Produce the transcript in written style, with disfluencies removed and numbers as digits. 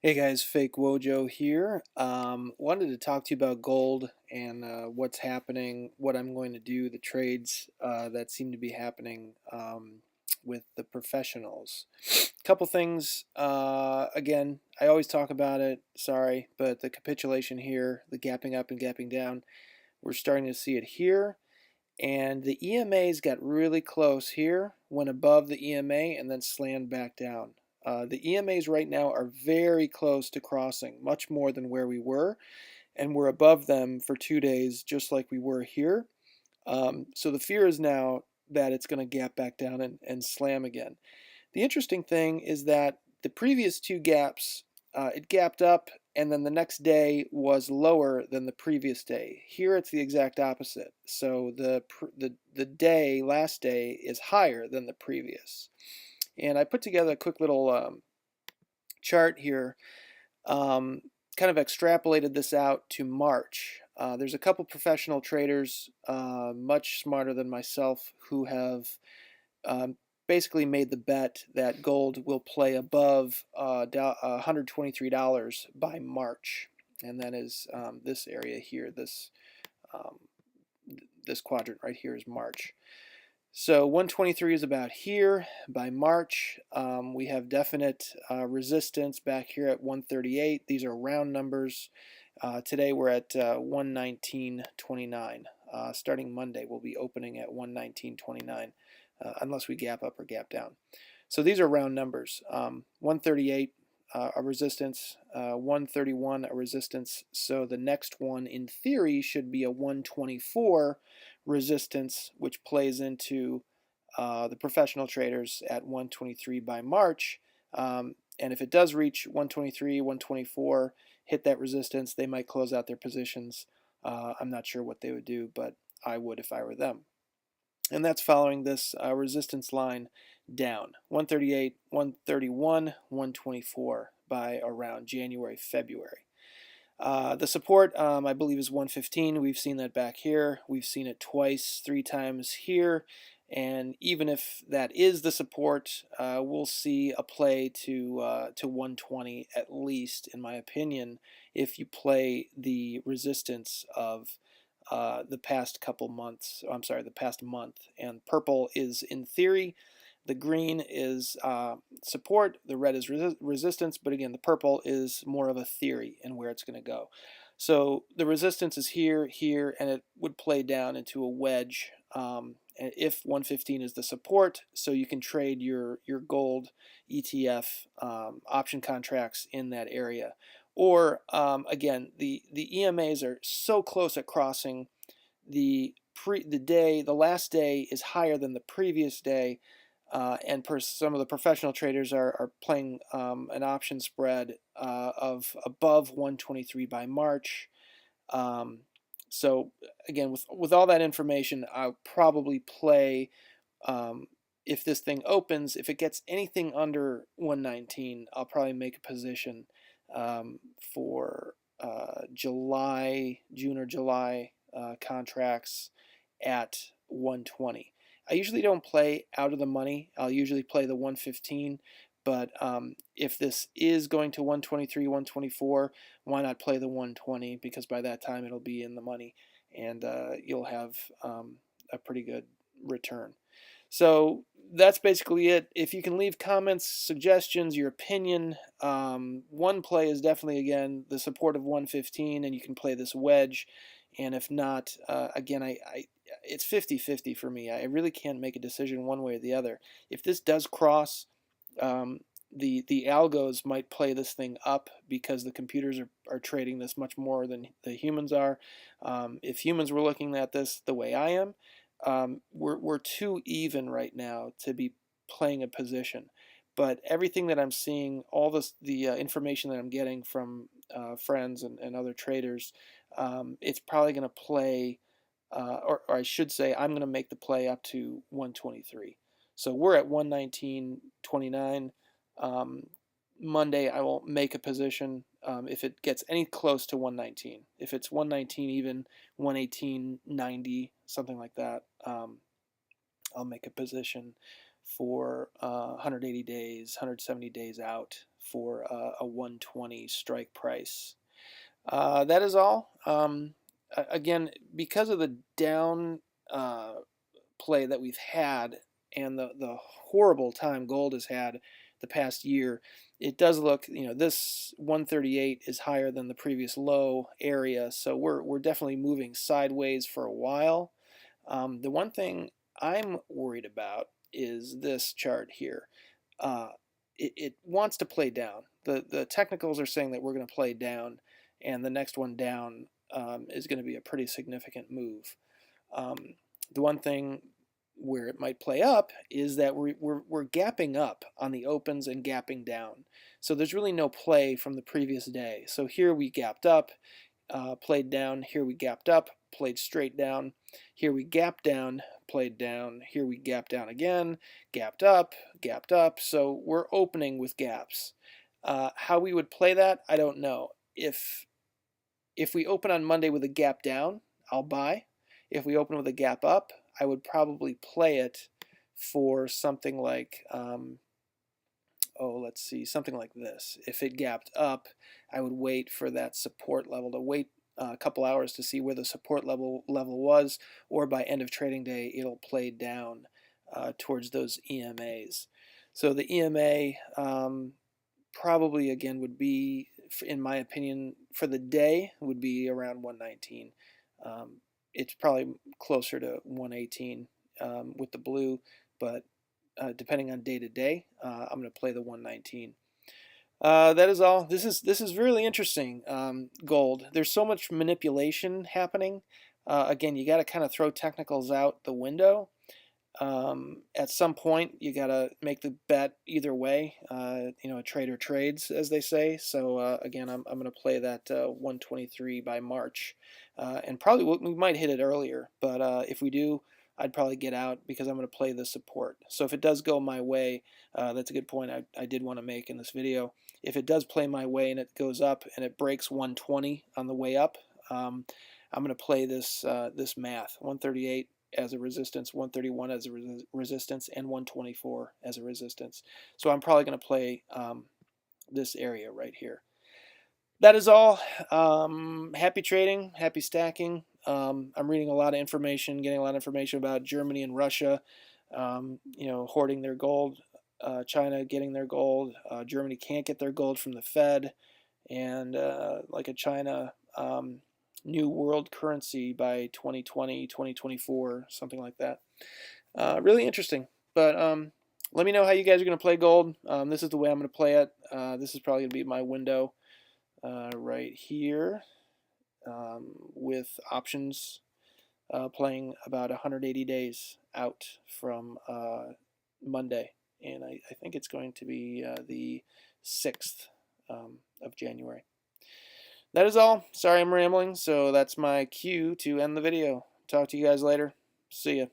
Hey guys, Fake Wojo here. Wanted to talk to you about gold and what's happening, what I'm going to do, the trades that seem to be happening with the professionals. Couple things. Again, I always talk about it, sorry, but the capitulation here, the gapping up and gapping down, we're starting to see it here. And the EMAs got really close here, went above the EMA, and then slammed back down. The EMAs right now are very close to crossing, much more than where we were, and we're above them for 2 days, just like we were here. So the fear is now that it's going to gap back down and slam again. The interesting thing is that the previous two gaps, it gapped up, and then the next day was lower than the previous day. Here it's the exact opposite. So the day, last day, is higher than the previous. And I put together a quick little chart here, um, kind of extrapolated this out to March. There's a couple professional traders, much smarter than myself, who have um, basically made the bet that gold will play above $123 by March, and that is this area here. Um, this quadrant right here is March. So 123 is about here. By March, we have definite resistance back here at 138. These are round numbers. Today we're at 119.29. Starting Monday, we'll be opening at 119.29 unless we gap up or gap down. So these are round numbers. 138 a resistance, 131 a resistance. So the next one in theory should be a 124 resistance, which plays into the professional traders at 123 by March. And if it does reach 123, 124, hit that resistance, they might close out their positions. I'm not sure what they would do, but I would if I were them. And that's following this resistance line down 138, 131, 124 by around January, February. The support, I believe, is 115. We've seen that back here. We've seen it twice, 3 times here. And even if that is the support, we'll see a play to 120 at least, in my opinion, if you play the resistance of the past couple months. I'm sorry, the past month. And purple is in theory. The green is support, the red is resistance, but again, the purple is more of a theory and where it's going to go. So the resistance is here, here, and it would play down into a wedge if 115 is the support, so you can trade your gold ETF option contracts in that area. Or again, the EMAs are so close at crossing. The last day is higher than the previous day, and some of the professional traders are playing an option spread of above 123 by March. Um, so again, with all that information, I'll probably play um, if this thing opens. If it gets anything under 119, I'll probably make a position for June or July contracts at 120. I usually don't play out of the money. I'll usually play the 115. But if this is going to 123, 124, why not play the 120? Because by that time it'll be in the money and you'll have a pretty good return. So that's basically it. If you can leave comments, suggestions, your opinion, one play is definitely, again, the support of 115, and you can play this wedge. And if not, again, it's 50-50 for me. I really can't make a decision one way or the other. If this does cross, um, the algos might play this thing up because the computers are trading this much more than the humans are. If humans were looking at this the way I am, we're too even right now to be playing a position. But everything that I'm seeing, all the information that I'm getting from friends and other traders, it's probably going to play, or I should say, I'm going to make the play up to 123. So we're at 119.29. Um, Monday, I will make a position if it gets any close to 119. If it's 119 even, 118.90, something like that, I'll make a position for 180 days, 170 days out for a 120 strike price. That is all. Again, because of the down play that we've had and the horrible time gold has had the past year, it does look, this 138 is higher than the previous low area, so we're definitely moving sideways for a while. The one thing I'm worried about is this chart here. It wants to play down. The technicals are saying that we're going to play down, and the next one down is going to be a pretty significant move. The one thing where it might play up is that we're gapping up on the opens and gapping down. So there's really no play from the previous day. So here we gapped up, played down. Here we gapped up, played straight down. Here we gapped down, played down. Here we gapped down again, gapped up, gapped up. So we're opening with gaps. How we would play that, I don't know. If we open on Monday with a gap down, I'll buy. If we open with a gap up, I would probably play it for something like, let's see, something like this. If it gapped up, I would wait for that support level, to wait a couple hours to see where the support level was, or by end of trading day, it'll play down towards those EMAs. So the EMA probably, again, would be, in my opinion, for the day, would be around 119. It's probably closer to 118 with the blue, but depending on day to day, I'm going to play the 119. That is all. This is really interesting. Gold. There's so much manipulation happening. Again, you got to kind of throw technicals out the window. At some point, you got to make the bet either way. A trader trades, as they say. So again, I'm going to play that 123 by March, and probably we might hit it earlier. But if we do, I'd probably get out because I'm going to play the support. So if it does go my way, that's a good point I did want to make in this video. If it does play my way and it goes up and it breaks 120 on the way up, I'm going to play this this math: 138 as a resistance, 131 as a resistance, and 124 as a resistance. So I'm probably going to play this area right here. That is all. Happy trading, happy stacking. I'm reading a lot of information, getting a lot of information about Germany and Russia, hoarding their gold, China getting their gold, Germany can't get their gold from the Fed, and like a China new world currency by 2020, 2024, something like that. Really interesting. But let me know how you guys are going to play gold. This is the way I'm going to play it. This is probably going to be my window right here with options playing about 180 days out from Monday. And I think it's going to be the 6th of January. That is all. Sorry I'm rambling, so that's my cue to end the video. Talk to you guys later. See ya.